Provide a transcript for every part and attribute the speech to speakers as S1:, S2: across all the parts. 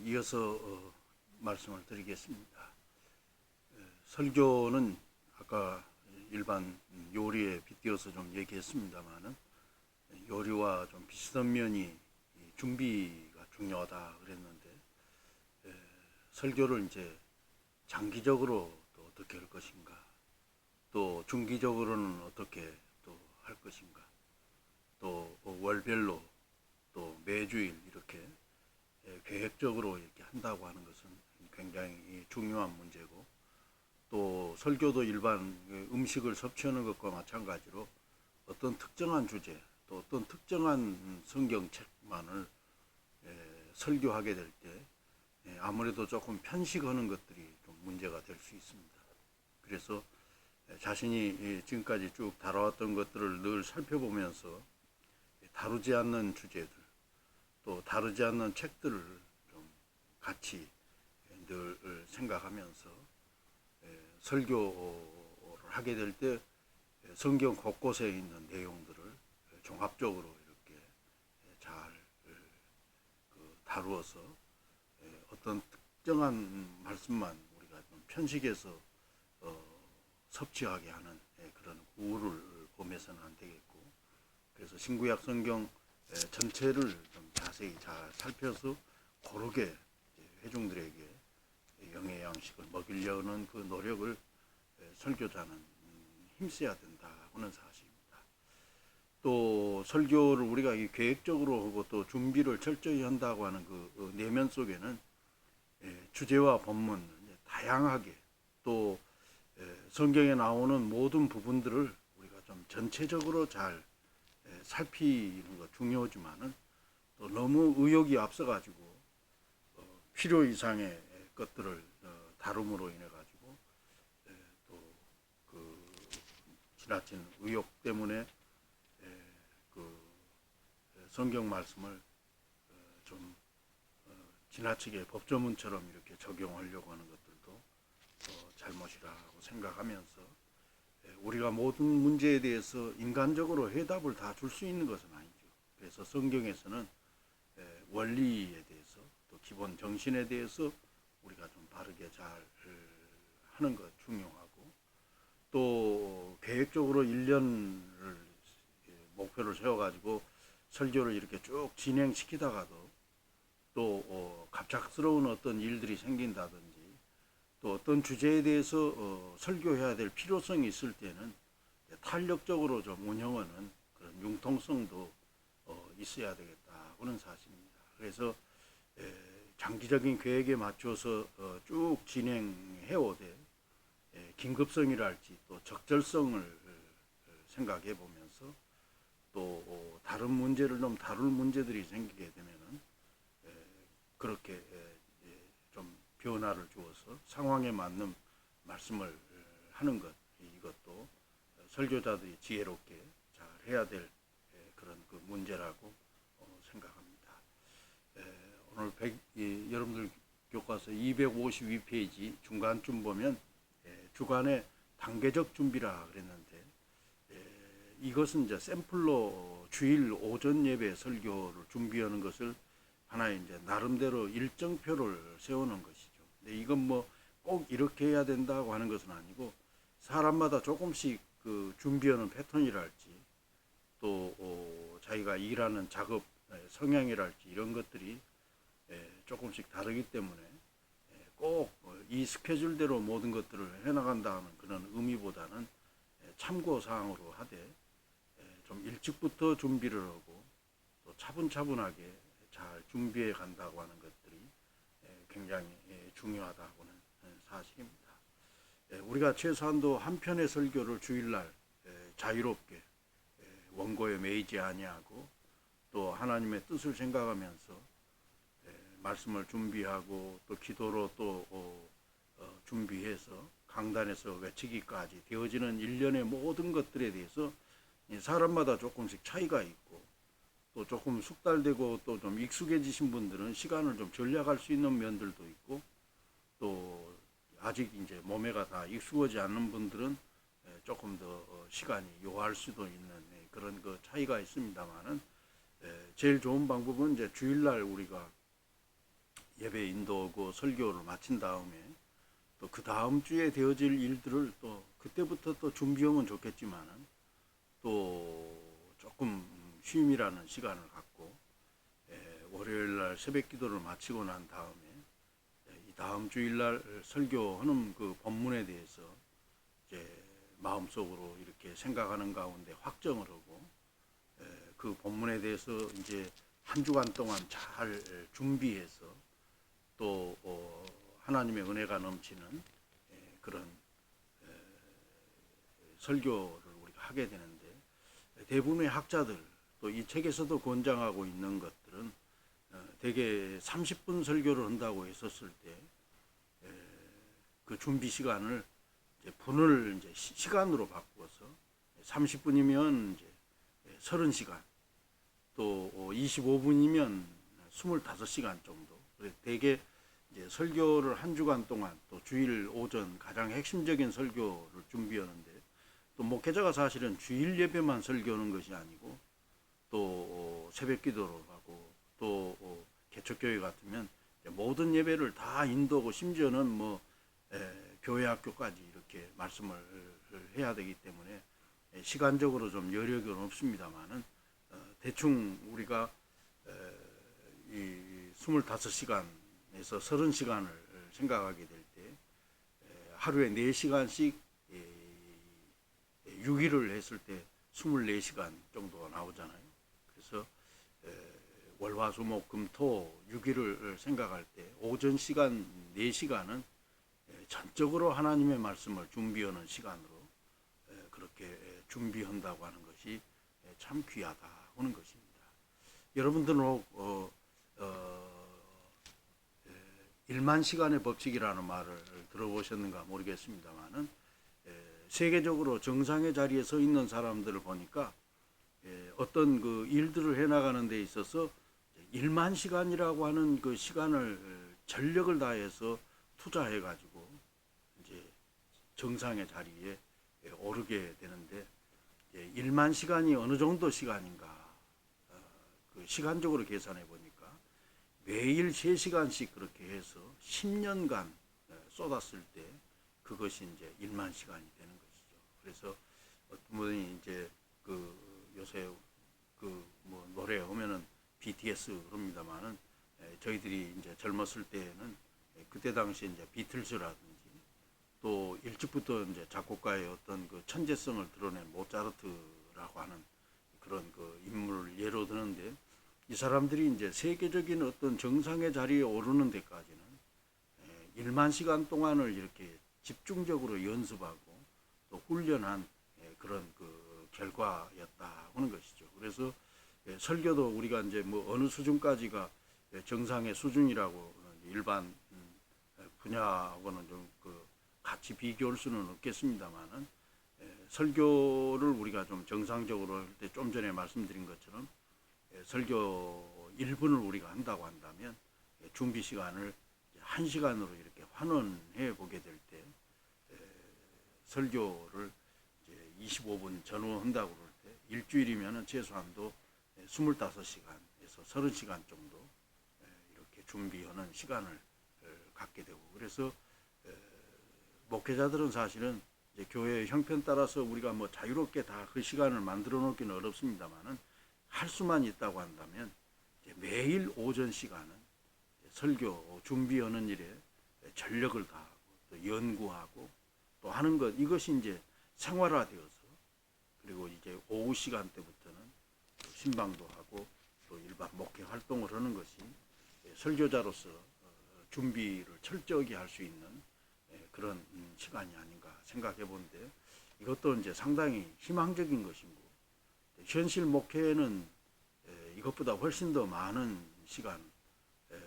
S1: 이어서 말씀을 드리겠습니다. 설교는 아까 일반 요리에 빗대어서 좀 얘기했습니다만은 요리와 좀 비슷한 면이 준비가 중요하다 그랬는데, 설교를 이제 장기적으로 또 어떻게 할 것인가, 또 중기적으로는 어떻게 또 할 것인가, 또 월별로 또 매주일 이렇게 계획적으로 이렇게 한다고 하는 것은 굉장히 중요한 문제고, 또 설교도 일반 음식을 섭취하는 것과 마찬가지로 어떤 특정한 주제, 또 어떤 특정한 성경책만을 설교하게 될 때 아무래도 조금 편식하는 것들이 좀 문제가 될 수 있습니다. 그래서 자신이 지금까지 쭉 다뤄왔던 것들을 늘 살펴보면서 다루지 않는 주제들, 또 다루지 않는 책들을 좀 같이 늘 생각하면서 설교를 하게 될 때 성경 곳곳에 있는 내용들을 종합적으로 이렇게 잘 다루어서 어떤 특정한 말씀만 우리가 좀 편식해서 섭취하게 하는 그런 우를 범해서는 안 되겠고, 그래서 신구약 성경 전체를 좀 자세히 잘 살펴서 고르게 회중들에게 영의 양식을 먹이려는 그 노력을 설교자는 힘써야 된다고는 사실입니다. 또 설교를 우리가 계획적으로 하고 또 준비를 철저히 한다고 하는 그 내면 속에는 주제와 본문 다양하게, 또 성경에 나오는 모든 부분들을 우리가 좀 전체적으로 잘 살피는 것 중요하지만은 또 너무 의욕이 앞서가지고 필요 이상의 것들을 다룸으로 인해 가지고 또 그 지나친 의욕 때문에 그 성경 말씀을 좀 지나치게 법조문처럼 이렇게 적용하려고 하는 것들도 잘못이라고 생각하면서, 우리가 모든 문제에 대해서 인간적으로 해답을 다 줄 수 있는 것은 아니죠. 그래서 성경에서는 원리에 대해서, 또 기본 정신에 대해서 우리가 좀 바르게 잘 하는 것 중요하고, 또 계획적으로 1년을 목표를 세워가지고 설교를 이렇게 쭉 진행시키다가도 또 갑작스러운 어떤 일들이 생긴다든지, 또 어떤 주제에 대해서 설교해야 될 필요성이 있을 때는 탄력적으로 좀 운영하는 그런 융통성도 있어야 되겠다고는 사실입니다. 그래서 장기적인 계획에 맞춰서 쭉 진행해 오되 긴급성이랄지 또 적절성을 생각해 보면서, 또 다른 문제를 좀 다룰 문제들이 생기게 되면은 그렇게 좀 변화를 주어서 상황에 맞는 말씀을 하는 것, 이것도 설교자들이 지혜롭게 잘 해야 될 그런 그 문제라고 생각합니다. 오늘 여러분들 교과서 252페이지 중간쯤 보면 주간의 단계적 준비라 그랬는데, 이것은 이제 샘플로 주일 오전 예배 설교를 준비하는 것을 하나의 이제 나름대로 일정표를 세우는 것이죠. 근데 이건 뭐 꼭 이렇게 해야 된다고 하는 것은 아니고, 사람마다 조금씩 그 준비하는 패턴이랄지, 또 자기가 일하는 작업 성향이랄지 이런 것들이 조금씩 다르기 때문에 꼭 이 스케줄대로 모든 것들을 해나간다는 그런 의미보다는 참고 사항으로 하되 좀 일찍부터 준비를 하고 또 차분차분하게 잘 준비해 간다고 하는 것들이 굉장히 중요하다고는 사실입니다. 우리가 최소한도 한 편의 설교를 주일날 자유롭게 원고에 매이지 아니하고, 또 하나님의 뜻을 생각하면서 말씀을 준비하고, 또 기도로 또 준비해서 강단에서 외치기까지 되어지는 일련의 모든 것들에 대해서 사람마다 조금씩 차이가 있고, 또 조금 숙달되고 또 좀 익숙해지신 분들은 시간을 좀 절약할 수 있는 면들도 있고, 또 아직 이제 몸에가 다 익숙하지 않는 분들은 조금 더 시간이 요할 수도 있는 그런 그 차이가 있습니다만은, 제일 좋은 방법은 이제 주일날 우리가 예배 인도하고 설교를 마친 다음에 또 그 다음 주에 되어질 일들을 또 그때부터 또 준비하면 좋겠지만은 또 조금 쉼이라는 시간을 갖고 월요일 날 새벽 기도를 마치고 난 다음에 이 다음 주일 날 설교하는 그 본문에 대해서 이제 마음속으로 이렇게 생각하는 가운데 확정을 하고 그 본문에 대해서 이제 한 주간 동안 잘 준비해서 또 하나님의 은혜가 넘치는 그런 설교를 우리가 하게 되는데, 대부분의 학자들 또 이 책에서도 권장하고 있는 것들은 대개 30분 설교를 한다고 했었을 때 그 준비 시간을 이제 분을 이제 시간으로 바꾸어서 30분이면 이제 30시간, 또 25분이면 25시간 정도. 대개 이제 설교를 한 주간 동안 또 주일 오전 가장 핵심적인 설교를 준비하는데, 또 목회자가 사실은 주일 예배만 설교하는 것이 아니고 또 새벽 기도를 하고 또 개척교회 같으면 모든 예배를 다 인도하고 심지어는 뭐 교회 학교까지 이렇게 말씀을 해야 되기 때문에 시간적으로 좀 여력은 없습니다만은 대충 우리가 이 25시간에서 30시간을 생각하게 될 때 하루에 4시간씩 6일을 했을 때 24시간 정도가 나오잖아요. 그래서 월화수목금토 6일을 생각할 때 오전 시간 4시간은 전적으로 하나님의 말씀을 준비하는 시간으로 그렇게 준비한다고 하는 것이 참 귀하다 하는 것입니다. 여러분들은 1만 시간의 법칙이라는 말을 들어보셨는가 모르겠습니다만은 세계적으로 정상의 자리에 서 있는 사람들을 보니까 어떤 그 일들을 해나가는 데 있어서 1만 시간이라고 하는 그 시간을 전력을 다해서 투자해 가지고 이제 정상의 자리에 오르게 되는데, 1만 시간이 어느 정도 시간인가, 그 시간적으로 계산해 보니까 매일 3시간씩 그렇게 해서 10년간 쏟았을 때 그것이 이제 1만 시간이 되는 것이죠. 그래서 어떤 분이 이제 그 요새 그 뭐 노래 오면은 BTS 그럽니다만은 저희들이 이제 젊었을 때에는 그때 당시에 이제 비틀즈라든지 또 일찍부터 이제 작곡가의 어떤 그 천재성을 드러낸 모차르트라고 하는 그런 그 인물을 예로 드는데, 이 사람들이 이제 세계적인 어떤 정상의 자리에 오르는 데까지는 1만 시간 동안을 이렇게 집중적으로 연습하고 또 훈련한 그런 그 결과였다 하는 것이죠. 그래서 설교도 우리가 이제 뭐 어느 수준까지가 정상의 수준이라고 일반 분야하고는 좀 그 같이 비교할 수는 없겠습니다만은, 설교를 우리가 좀 정상적으로 할 때 좀 전에 말씀드린 것처럼 설교 1분을 우리가 한다고 한다면 준비 시간을 1시간으로 이렇게 환원해 보게 될 때 설교를 이제 25분 전후한다고 그럴 때 일주일이면은 최소한도 25시간에서 30시간 정도 이렇게 준비하는 시간을 갖게 되고, 그래서 목회자들은 사실은 이제 교회의 형편 따라서 우리가 뭐 자유롭게 다 그 시간을 만들어 놓기는 어렵습니다만은, 할 수만 있다고 한다면 매일 오전 시간은 설교 준비하는 일에 전력을 다하고 또 연구하고 또 하는 것, 이것이 이제 생활화되어서, 그리고 이제 오후 시간대부터는 또 신방도 하고 또 일반 목회 활동을 하는 것이 설교자로서 준비를 철저하게 할 수 있는 그런 시간이 아닌가 생각해 보는데, 이것도 이제 상당히 희망적인 것이고, 현실 목회는 이것보다 훨씬 더 많은 시간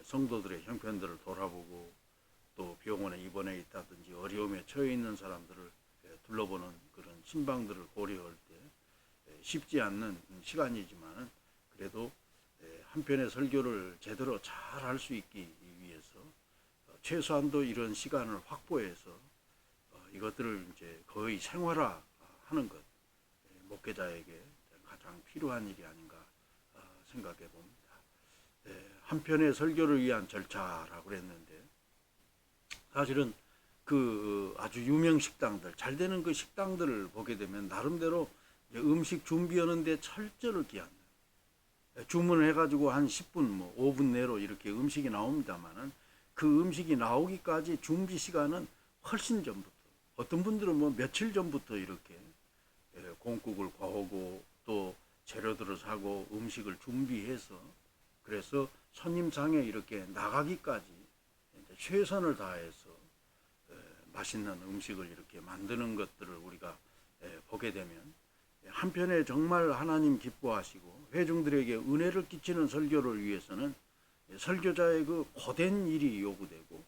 S1: 성도들의 형편들을 돌아보고 또 병원에 입원해 있다든지 어려움에 처해 있는 사람들을 둘러보는 그런 신방들을 고려할 때 쉽지 않는 시간이지만은, 그래도 한편의 설교를 제대로 잘 할 수 있기 위해서 최소한도 이런 시간을 확보해서 이것들을 이제 거의 생활화하는 것, 목회자에게 가장 필요한 일이 아닌가 생각해 봅니다. 한편의 설교를 위한 절차라고 그랬는데, 사실은 그 아주 유명 식당들, 잘 되는 그 식당들을 보게 되면 나름대로 음식 준비하는데 철저를 기한다. 주문을 해가지고 한 10분, 뭐 5분 내로 이렇게 음식이 나옵니다만은 그 음식이 나오기까지 준비 시간은 훨씬 전부터, 어떤 분들은 뭐 며칠 전부터 이렇게 공국을 구하고 또 재료들을 사고 음식을 준비해서, 그래서 손님상에 이렇게 나가기까지 최선을 다해서 맛있는 음식을 이렇게 만드는 것들을 우리가 보게 되면, 한편에 정말 하나님 기뻐하시고 회중들에게 은혜를 끼치는 설교를 위해서는 설교자의 그 고된 일이 요구되고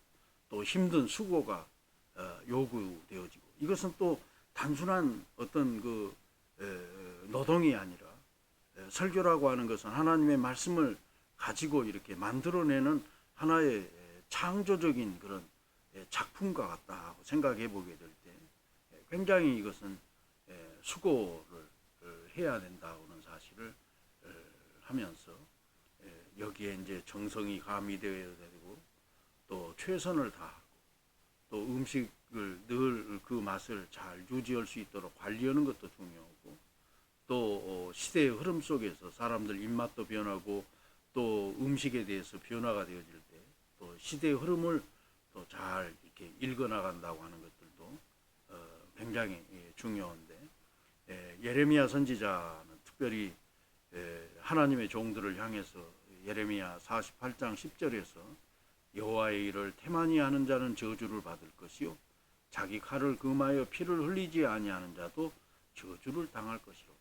S1: 또 힘든 수고가 요구되어지고, 이것은 또 단순한 어떤 그 노동이 아니라, 설교라고 하는 것은 하나님의 말씀을 가지고 이렇게 만들어내는 하나의 창조적인 그런 작품과 같다고 생각해 보게 될 때, 굉장히 이것은 수고를 해야 된다는 사실을 하면서, 여기에 이제 정성이 가미되어야 되고 또 최선을 다하고 또 음식을 늘 그 맛을 잘 유지할 수 있도록 관리하는 것도 중요하고, 또 시대의 흐름 속에서 사람들 입맛도 변하고 또 음식에 대해서 변화가 되어질 때 또 시대의 흐름을 또 잘 이렇게 읽어 나간다고 하는 것들도 굉장히 중요한데, 예레미야 선지자는 특별히 하나님의 종들을 향해서 예레미야 48장 10절에서 여호와의 일을 태만히 하는 자는 저주를 받을 것이요 자기 칼을 금하여 피를 흘리지 아니하는 자도 저주를 당할 것이로다.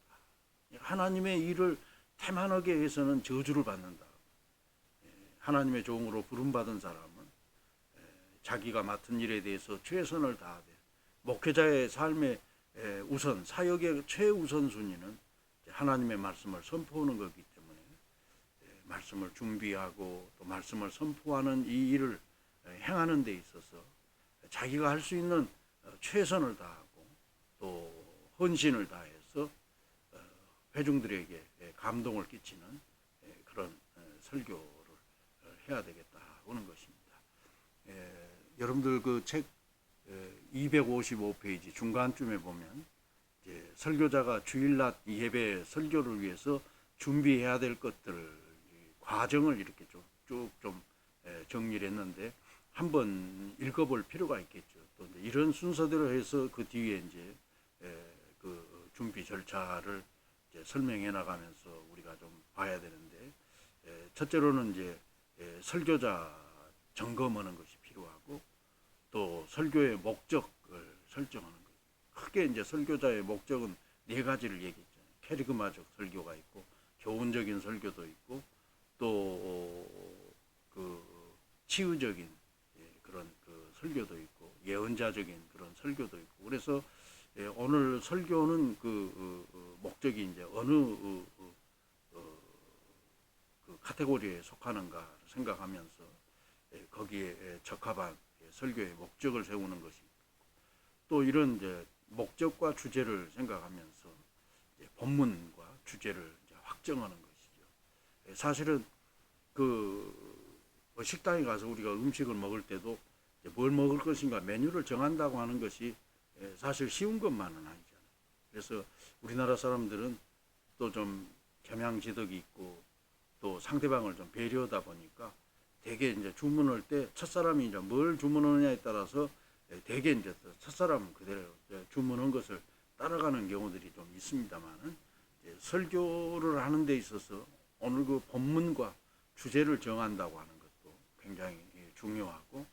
S1: 하나님의 일을 태만하게 해서는 저주를 받는다. 하나님의 종으로 부름받은 사람은 자기가 맡은 일에 대해서 최선을 다하되, 목회자의 삶의 우선 사역의 최우선순위는 하나님의 말씀을 선포하는 것이기 때문에 말씀을 준비하고 또 말씀을 선포하는 이 일을 행하는 데 있어서 자기가 할 수 있는 최선을 다하고 또 헌신을 다해서 회중들에게 감동을 끼치는 그런 설교를 해야 되겠다 하는 것입니다. 여러분들 그 책 255페이지 중간쯤에 보면 이제 설교자가 주일낮 예배 설교를 위해서 준비해야 될 것들 과정을 이렇게 쭉 좀 정리를 했는데, 한번 읽어볼 필요가 있겠죠. 또 이런 순서대로 해서 그 뒤에 이제 그 준비 절차를 이제 설명해 나가면서 우리가 좀 봐야 되는데, 첫째로는 이제 설교자 점검하는 것이 필요하고, 또 설교의 목적을 설정하는 것. 크게 이제 설교자의 목적은 네 가지를 얘기했잖아요. 캐리그마적 설교가 있고, 교훈적인 설교도 있고, 또 그 치유적인 그런 그 설교도 있고, 예언자적인 그런 설교도 있고. 그래서 오늘 설교는 그 목적이 이제 어느 그 카테고리에 속하는가 생각하면서 거기에 적합한 설교의 목적을 세우는 것이, 또 이런 이제 목적과 주제를 생각하면서 본문과 주제를 이제 확정하는 것이죠. 사실은 그 식당에 가서 우리가 음식을 먹을 때도 뭘 먹을 것인가 메뉴를 정한다고 하는 것이 사실 쉬운 것만은 아니잖아요. 그래서 우리나라 사람들은 또 좀 겸양지덕이 있고 또 상대방을 좀 배려하다 보니까 대개 이제 주문할 때 첫사람이 이제 뭘 주문하느냐에 따라서 대개 이제 첫사람 그대로 주문한 것을 따라가는 경우들이 좀 있습니다만은, 설교를 하는 데 있어서 오늘 그 본문과 주제를 정한다고 하는 것도 굉장히 중요하고,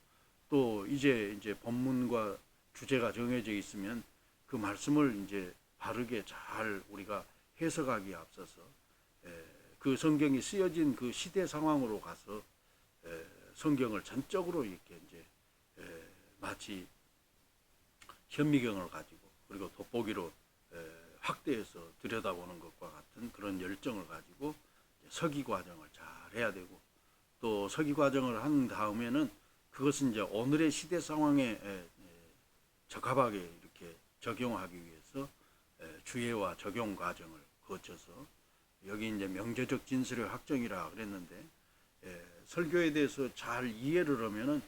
S1: 또 이제 본문과 주제가 정해져 있으면 그 말씀을 이제 바르게 잘 우리가 해석하기에 앞서서 그 성경이 쓰여진 그 시대 상황으로 가서 성경을 전적으로 이렇게 이제 마치 현미경을 가지고 그리고 돋보기로 확대해서 들여다보는 것과 같은 그런 열정을 가지고 서기 과정을 잘 해야 되고, 또 서기 과정을 한 다음에는 그것은 이제 오늘의 시대 상황에 적합하게 이렇게 적용하기 위해서 주예와 적용 과정을 거쳐서, 여기 이제 명제적 진술의 확정이라 그랬는데 설교에 대해서 잘 이해를 하면은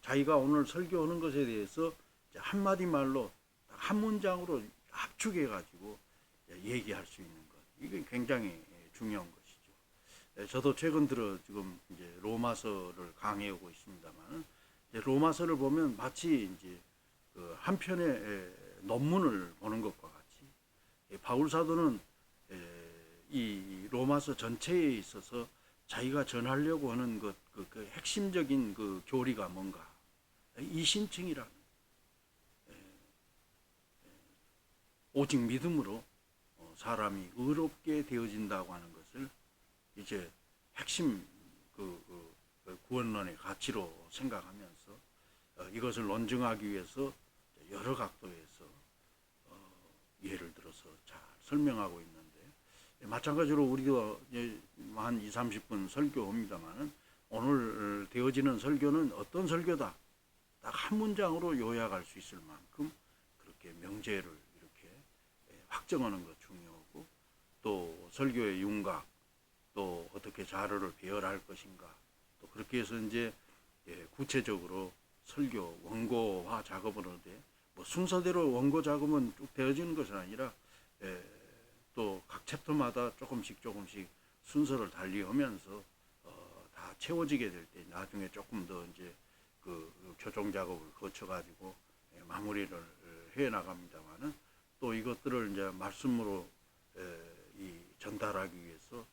S1: 자기가 오늘 설교하는 것에 대해서 한마디 말로 한 문장으로 압축해 가지고 얘기할 수 있는 것, 이게 굉장히 중요한 것이죠. 저도 최근 들어 지금 이제 로마서를 강의하고 있습니다만, 로마서를 보면 마치 이제 그 한 편의 논문을 보는 것과 같이 바울 사도는 이 로마서 전체에 있어서 자기가 전하려고 하는 것, 그 핵심적인 그 교리가 뭔가, 이심층이라는, 오직 믿음으로 사람이 의롭게 되어진다고 하는 것을 이제 핵심 그 구원론의 가치로 생각하면서 이것을 논증하기 위해서 여러 각도에서 예를 들어서 잘 설명하고 있는데, 마찬가지로 우리도 한 2, 30분 설교합니다만은 오늘 되어지는 설교는 어떤 설교다, 딱 한 문장으로 요약할 수 있을 만큼 그렇게 명제를 이렇게 확정하는 것 중요하고, 또 설교의 윤곽, 또 어떻게 자료를 배열할 것인가, 또 그렇게 해서 이제 구체적으로 설교 원고화 작업을 하되, 뭐 순서대로 원고 작업은 쭉 되어지는 것이 아니라 또 각 챕터마다 조금씩 순서를 달리하면서 다 채워지게 될 때 나중에 조금 더 이제 그 교정 작업을 거쳐 가지고 마무리를 해 나갑니다만은, 또 이것들을 이제 말씀으로 이 전달하기 위해서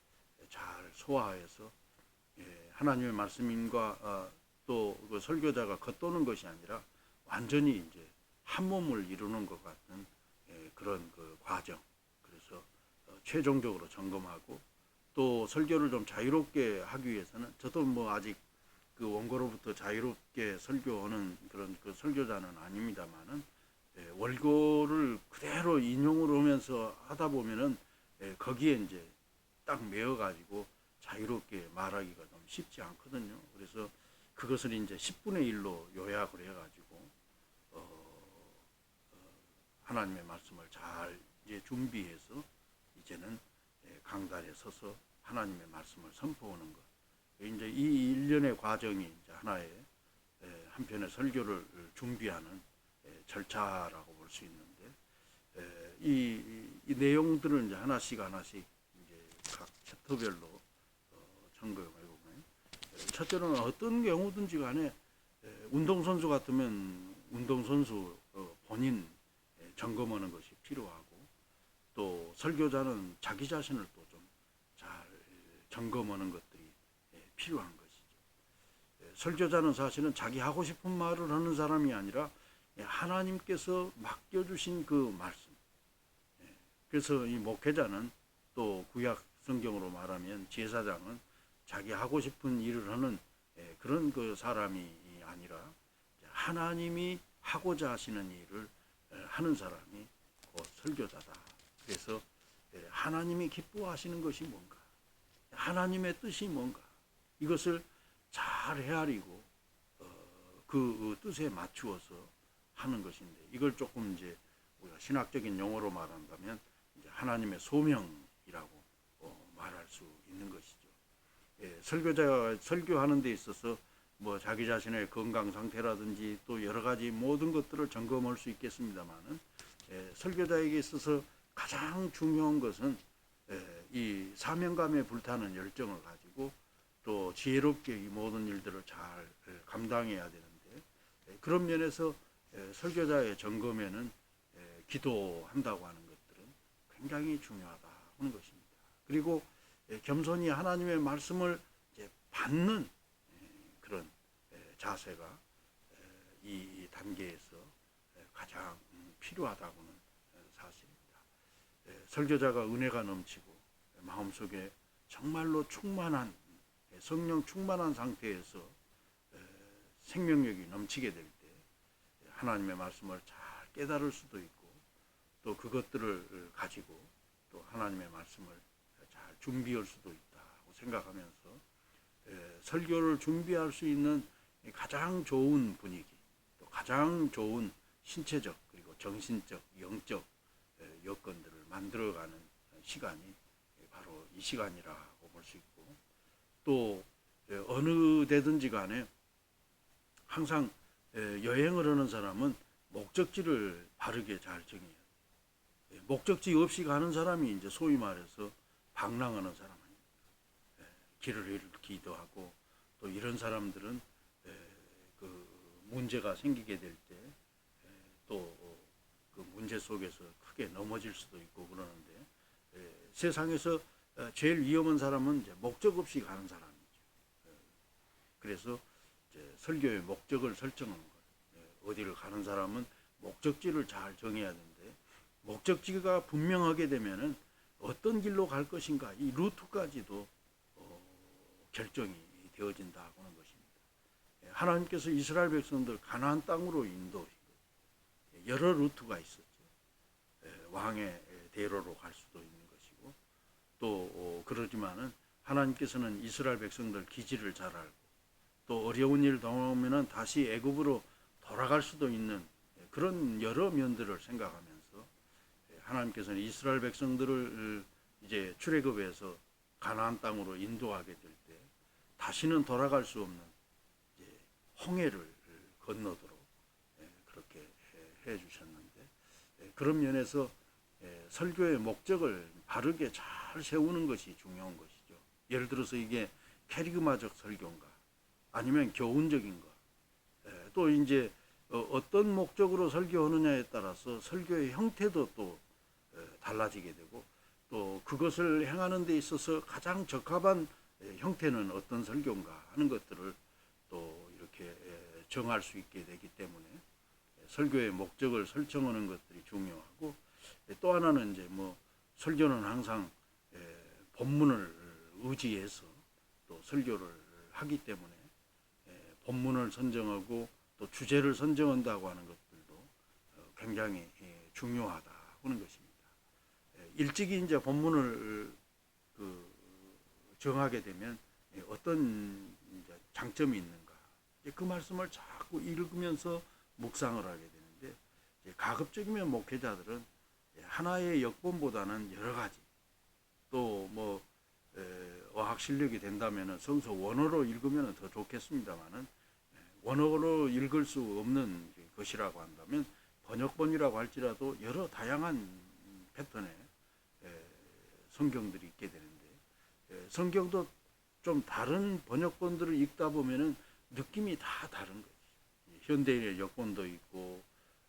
S1: 잘 소화해서 하나님의 말씀인과 또 그 설교자가 겉도는 것이 아니라 완전히 이제 한 몸을 이루는 것 같은 그런 그 과정. 그래서 최종적으로 점검하고, 또 설교를 좀 자유롭게 하기 위해서는, 저도 뭐 아직 그 원고로부터 자유롭게 설교하는 그런 그 설교자는 아닙니다만은 원고를 그대로 인용을 하면서 하다 보면은 거기에 이제 딱 매어 가지고 자유롭게 말하기가 좀 쉽지 않거든요. 그래서 그것을 이제 10분의 1로 요약을 해 가지고 하나님의 말씀을 잘 이제 준비해서 이제는 강단에 서서 하나님의 말씀을 선포하는 것. 이제 이 일련의 과정이 이제 하나의 한편의 설교를 준비하는 절차라고 볼 수 있는데, 이 내용들을 이제 하나씩 이제 각 챕터별로 점검해 보면, 첫째로는 어떤 경우든지 간에 운동선수 같으면 운동선수 본인 점검하는 것이 필요하고, 또 설교자는 자기 자신을 또 좀 잘 점검하는 것들이 필요한 것이죠. 설교자는 사실은 자기 하고 싶은 말을 하는 사람이 아니라 하나님께서 맡겨주신 그 말씀. 그래서 이 목회자는, 또 구약 성경으로 말하면 제사장은 자기 하고 싶은 일을 하는 그런 그 사람이 아니라 하나님이 하고자 하시는 일을 하는 사람이 곧 설교자다. 그래서 하나님이 기뻐하시는 것이 뭔가, 하나님의 뜻이 뭔가, 이것을 잘 헤아리고 그 뜻에 맞추어서 하는 것인데, 이걸 조금 이제 우리가 신학적인 용어로 말한다면 이제 하나님의 소명이라고 말할 수 있는 것이죠. 설교자가 설교하는 데 있어서 뭐 자기 자신의 건강 상태라든지 또 여러 가지 모든 것들을 점검할 수 있겠습니다만은, 설교자에게 있어서 가장 중요한 것은 이 사명감에 불타는 열정을 가지고 또 지혜롭게 이 모든 일들을 잘 감당해야 되는데, 그런 면에서 설교자의 점검에는 기도한다고 하는 것들은 굉장히 중요하다 하는 것입니다. 그리고 겸손히 하나님의 말씀을 이제 받는 그런 자세가 이 단계에서 가장 필요하다고는 사실입니다. 설교자가 은혜가 넘치고 마음속에 정말로 충만한, 성령 충만한 상태에서 생명력이 넘치게 될 때 하나님의 말씀을 잘 깨달을 수도 있고, 또 그것들을 가지고 또 하나님의 말씀을 잘 준비할 수도 있다고 생각하면서 설교를 준비할 수 있는 가장 좋은 분위기, 또 가장 좋은 신체적 그리고 정신적, 영적 여건들을 만들어가는 시간이 바로 이 시간이라고 볼 수 있고, 또 어느 데든지 간에 항상 여행을 하는 사람은 목적지를 바르게 잘 정해야 돼요. 목적지 없이 가는 사람이 이제 소위 말해서 방랑하는 사람 아닙니까? 길을 잃기도 하고 또 이런 사람들은 그 문제가 생기게 될 때 또 그 문제 속에서 크게 넘어질 수도 있고 그러는데 세상에서 제일 위험한 사람은 이제 목적 없이 가는 사람이죠. 그래서 이제 설교의 목적을 설정하는 거예요. 어디를 가는 사람은 목적지를 잘 정해야 되는데 목적지가 분명하게 되면은 어떤 길로 갈 것인가 이 루트까지도 결정이 되어진다고 하는 것입니다. 하나님께서 이스라엘 백성들 가나안 땅으로 인도하시고 여러 루트가 있었죠. 왕의 대로로 갈 수도 있는 것이고 또 그러지만은 하나님께서는 이스라엘 백성들 기질을 잘 알고 또 어려운 일 당하면은 다시 애굽으로 돌아갈 수도 있는 그런 여러 면들을 생각하면서 하나님께서는 이스라엘 백성들을 이제 출애굽에서 가나안 땅으로 인도하게 될 때 다시는 돌아갈 수 없는 이제 홍해를 건너도록 그렇게 해 주셨는데 그런 면에서 설교의 목적을 바르게 잘 세우는 것이 중요한 것이죠. 예를 들어서 이게 캐리그마적 설교인가 아니면 교훈적인가 또 이제 어떤 목적으로 설교하느냐에 따라서 설교의 형태도 또 달라지게 되고 또 그것을 행하는 데 있어서 가장 적합한 형태는 어떤 설교인가 하는 것들을 또 이렇게 정할 수 있게 되기 때문에 설교의 목적을 설정하는 것들이 중요하고 또 하나는 이제 뭐 설교는 항상 본문을 의지해서 또 설교를 하기 때문에 본문을 선정하고 또 주제를 선정한다고 하는 것들도 굉장히 중요하다 하는 것입니다. 일찍이 이제 본문을 정하게 되면 어떤 장점이 있는가 그 말씀을 자꾸 읽으면서 묵상을 하게 되는데 가급적이면 목회자들은 하나의 역본보다는 여러 가지 또 뭐 어학 실력이 된다면 성서 원어로 읽으면 더 좋겠습니다만은 원어로 읽을 수 없는 것이라고 한다면 번역본이라고 할지라도 여러 다양한 패턴의 성경들이 있게 되는데 성경도 좀 다른 번역본들을 읽다 보면은 느낌이 다 다른 거죠. 현대인의 역본도 있고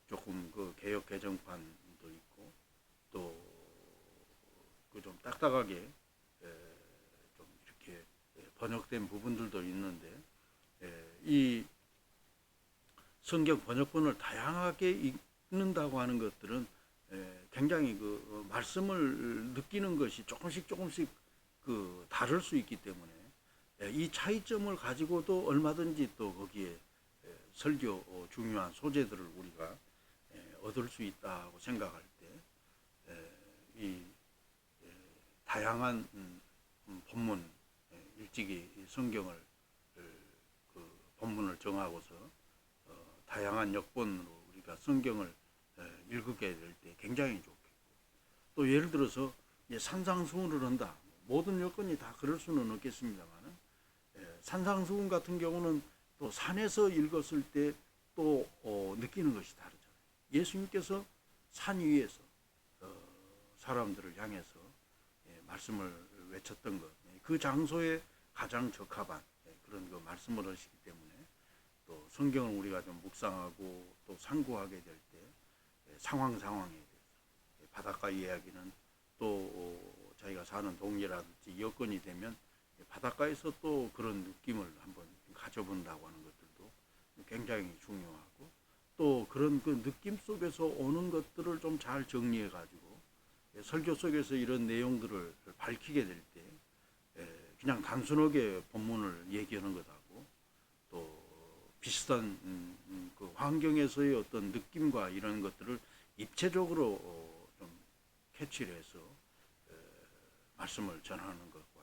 S1: 조금 그 개역 개정판도 있고 또 그 좀 딱딱하게 좀 이렇게 번역된 부분들도 있는데 이 성경 번역본을 다양하게 읽는다고 하는 것들은 굉장히 그 말씀을 느끼는 것이 조금씩 그 다를 수 있기 때문에 이 차이점을 가지고도 얼마든지 또 거기에 설교 중요한 소재들을 우리가 얻을 수 있다고 생각할 때 이 다양한 본문 일찍이 성경을 그 본문을 정하고서 다양한 역본으로 우리가 성경을 읽게 될 때 굉장히 좋겠고 또 예를 들어서 산상수훈을 한다 모든 여건이 다 그럴 수는 없겠습니다만은 산상수훈 같은 경우는 또 산에서 읽었을 때 또 느끼는 것이 다르잖아요. 예수님께서 산 위에서 사람들을 향해서 말씀을 외쳤던 것, 그 장소에 가장 적합한 그런 그 말씀을 하시기 때문에 또 성경을 우리가 좀 묵상하고 또 상고하게 될 때 상황에 대해서 바닷가 이야기는 또 자기가 사는 동네라든지 여건이 되면 바닷가에서 또 그런 느낌을 한번 가져본다고 하는 것들도 굉장히 중요하고 또 그런 그 느낌 속에서 오는 것들을 좀 잘 정리해 가지고 설교 속에서 이런 내용들을 밝히게 될 때 그냥 단순하게 본문을 얘기하는 것하고 또 비슷한 그 환경에서의 어떤 느낌과 이런 것들을 입체적으로 좀 캐치를 해서 말씀을 전하는 것과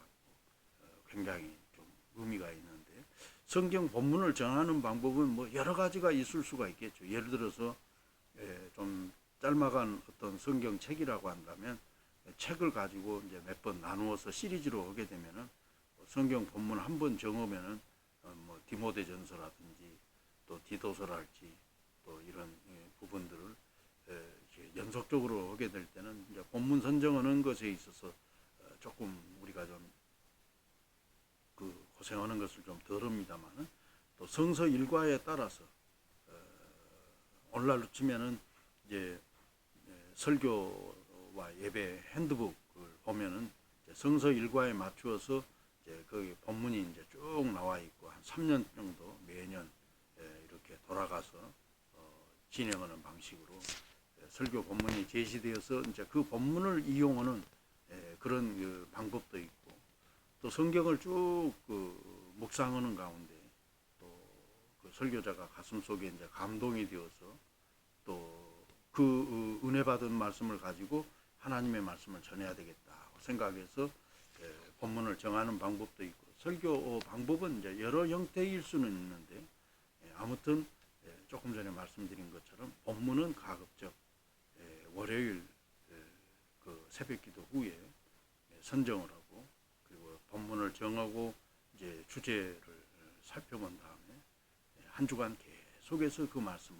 S1: 굉장히 좀 의미가 있는데 성경 본문을 전하는 방법은 뭐 여러 가지가 있을 수가 있겠죠. 예를 들어서 좀 짤막한 어떤 성경책이라고 한다면 책을 가지고 이제 몇 번 나누어서 시리즈로 하게 되면은 성경 본문 한 번 정오면은 뭐 디모데전서라든지 또 디도서랄지 또 이런 부분들을 이렇게 연속적으로 하게 될 때는 이제 본문 선정하는 것에 있어서 조금 우리가 좀 그 고생하는 것을 좀 덜합니다만은 또 성서 일과에 따라서 오늘날로 치면은 이제 설교와 예배 핸드북을 보면은 성서 일과에 맞추어서 이제 거기 본문이 이제 쭉 나와 있고 한 3년 정도 매년 이렇게 돌아가서 진행하는 방식으로 설교 본문이 제시되어서 이제 그 본문을 이용하는 그런 그 방법도 있고 또 성경을 쭉 그 묵상하는 가운데 또 그 설교자가 가슴 속에 이제 감동이 되어서 또 그 은혜 받은 말씀을 가지고 하나님의 말씀을 전해야 되겠다 생각해서 본문을 정하는 방법도 있고 설교 방법은 이제 여러 형태일 수는 있는데 아무튼 조금 전에 말씀드린 것처럼 본문은 가급적 월요일 그 새벽기도 후에 선정을 하고 그리고 본문을 정하고 이제 주제를 살펴본 다음에 한 주간 계속해서 그 말씀을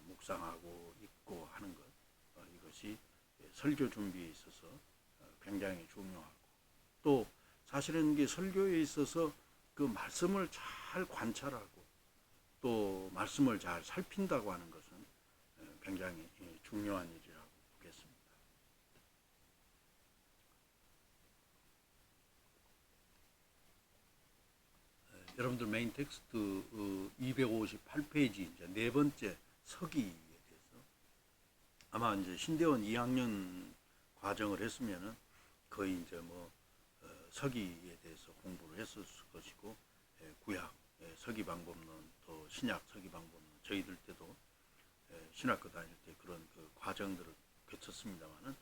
S1: 묵상하고 읽고 하는 것 이것이 설교 준비에 있어서 굉장히 중요하고 또 사실은 이게 설교에 있어서 그 말씀을 잘 관찰하고 또 말씀을 잘 살핀다고 하는 것은 굉장히 중요한 일이라고 보겠습니다. 여러분들 메인 텍스트 258페이지 이제 네 번째 서기에 대해서 아마 이제 신대원 2학년 과정을 했으면은 거의 이제 뭐 서기에 대해서 공부를 했을 것이고 구약 서기 방법론 또 신약 서기 방법론 저희들 때도 신학교 다닐 때 그런 그 과정들을 거쳤습니다만은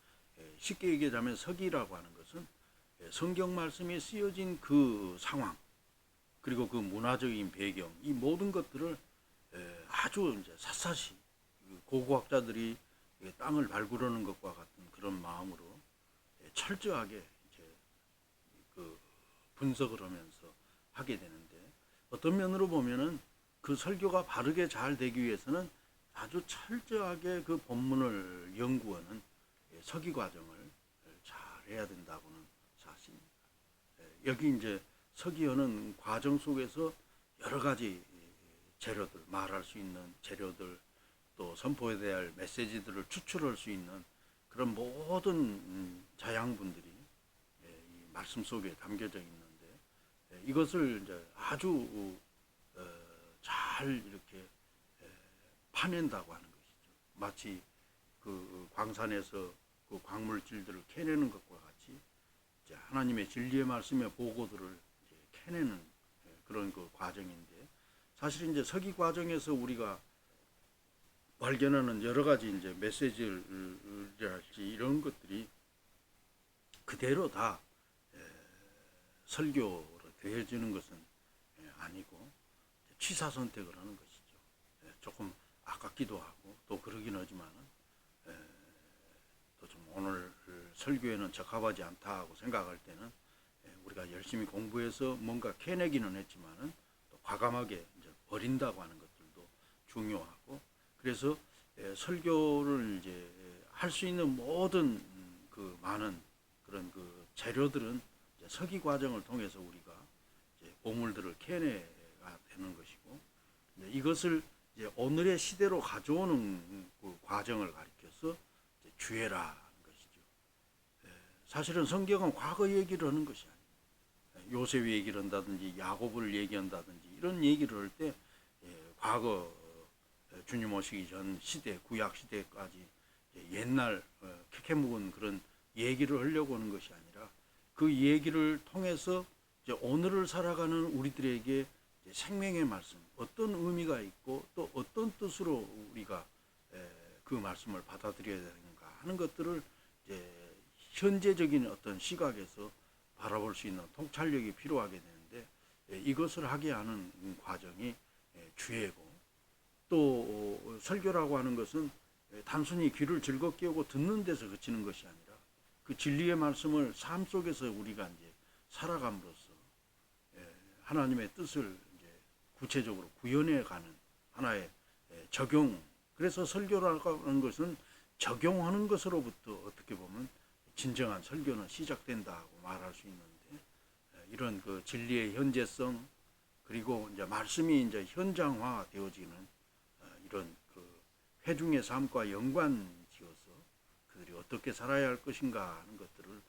S1: 쉽게 얘기하자면 서기라고 하는 것은 성경 말씀이 쓰여진 그 상황 그리고 그 문화적인 배경 이 모든 것들을 아주 이제 샅샅이 고고학자들이 땅을 발굴하는 것과 같은 그런 마음으로 철저하게 이제 그 분석을 하면서 하게 되는데 어떤 면으로 보면은 그 설교가 바르게 잘 되기 위해서는 아주 철저하게 그 본문을 연구하는 서기 과정을 잘 해야 된다고는 사실입니다. 여기 이제 서기하는 과정 속에서 여러 가지 재료들, 말할 수 있는 재료들, 또 선포해야 할 메시지들을 추출할 수 있는 그런 모든 자양분들이 이 말씀 속에 담겨져 있는데 이것을 이제 아주 잘 이렇게 파낸다고 하는 것이죠. 마치 그 광산에서 그 광물질들을 캐내는 것과 같이 이제 하나님의 진리의 말씀의 보고들을 이제 캐내는 그런 그 과정인데 사실 이제 서기 과정에서 우리가 발견하는 여러 가지 이제 메시지랄지 이런 것들이 그대로 다 설교로 되어지는 것은 아니고 취사 선택을 하는 것이죠. 조금 아깝기도 하고 또 그러긴 하지만은 또 좀 오늘 설교에는 적합하지 않다 하고 생각할 때는 우리가 열심히 공부해서 뭔가 캐내기는 했지만은 또 과감하게 이제 버린다고 하는 것들도 중요하고 그래서 설교를 이제 할 수 있는 모든 그 많은 그런 그 재료들은 이제 서기 과정을 통해서 우리가 이제 보물들을 캐내가 되는 것이고 이것을 이제 오늘의 시대로 가져오는 그 과정을 가리켜서 이제 주애라는 것이죠. 사실은 성경은 과거 얘기를 하는 것이 아니에요. 요셉 얘기를 한다든지 야곱을 얘기한다든지 이런 얘기를 할 때 과거 주님 오시기 전 시대 구약 시대까지 옛날 캐캐 묵은 그런 얘기를 하려고 하는 것이 아니라 그 얘기를 통해서 이제 오늘을 살아가는 우리들에게 생명의 말씀 어떤 의미가 있고 또 어떤 뜻으로 우리가 그 말씀을 받아들여야 되는가 하는 것들을 이제 현재적인 어떤 시각에서 바라볼 수 있는 통찰력이 필요하게 되는데 이것을 하게 하는 과정이 주예고 또 설교라고 하는 것은 단순히 귀를 즐겁게 하고 듣는 데서 그치는 것이 아니라 그 진리의 말씀을 삶 속에서 우리가 이제 살아감으로써 하나님의 뜻을 이제 구체적으로 구현해 가는 하나의 적용. 그래서 설교라고 하는 것은 적용하는 것으로부터 어떻게 보면 진정한 설교는 시작된다고 말할 수 있는데, 이런 그 진리의 현재성, 그리고 이제 말씀이 이제 현장화 되어지는 이런 그 회중의 삶과 연관지어서 그들이 어떻게 살아야 할 것인가 하는 것들을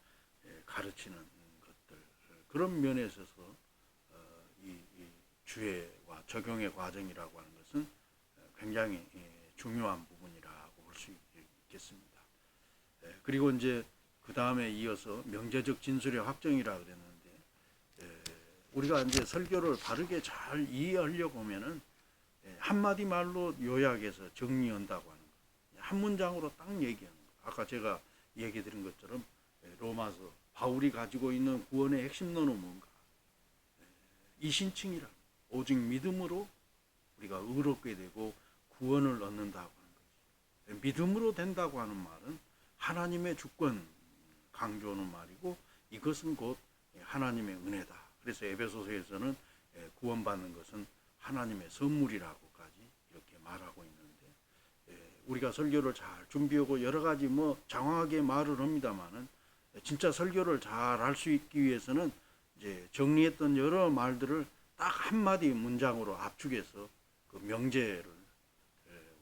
S1: 가르치는 것들, 그런 면에 있어서 이 주해와 적용의 과정이라고 하는 것은 굉장히 중요한 부분이라고 볼 수 있겠습니다. 그리고 이제 그 다음에 이어서 명제적 진술의 확정이라 그랬는데, 우리가 이제 설교를 바르게 잘 이해하려고 하면은 한마디 말로 요약해서 정리한다고 하는 거, 한 문장으로 딱 얘기하는 거. 아까 제가 얘기 드린 것처럼 로마서 바울이 가지고 있는 구원의 핵심론은 뭔가? 이신칭이라, 오직 믿음으로 우리가 의롭게 되고 구원을 얻는다고 하는 거죠. 믿음으로 된다고 하는 말은 하나님의 주권 강조하는 말이고, 이것은 곧 하나님의 은혜다. 그래서 에베소서에서는 구원받는 것은 하나님의 선물이라고까지 이렇게 말하고 있는데, 우리가 설교를 잘 준비하고 여러 가지 뭐 장황하게 말을 합니다만은, 진짜 설교를 잘 할 수 있기 위해서는 이제 정리했던 여러 말들을 딱 한마디 문장으로 압축해서 그 명제를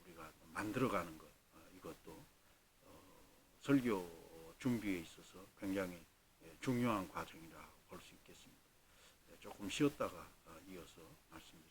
S1: 우리가 만들어가는 것, 이것도 설교 준비에 있어서 굉장히 중요한 과정이라 볼 수 있겠습니다. 조금 쉬었다가 이어서 말씀드리겠습니다.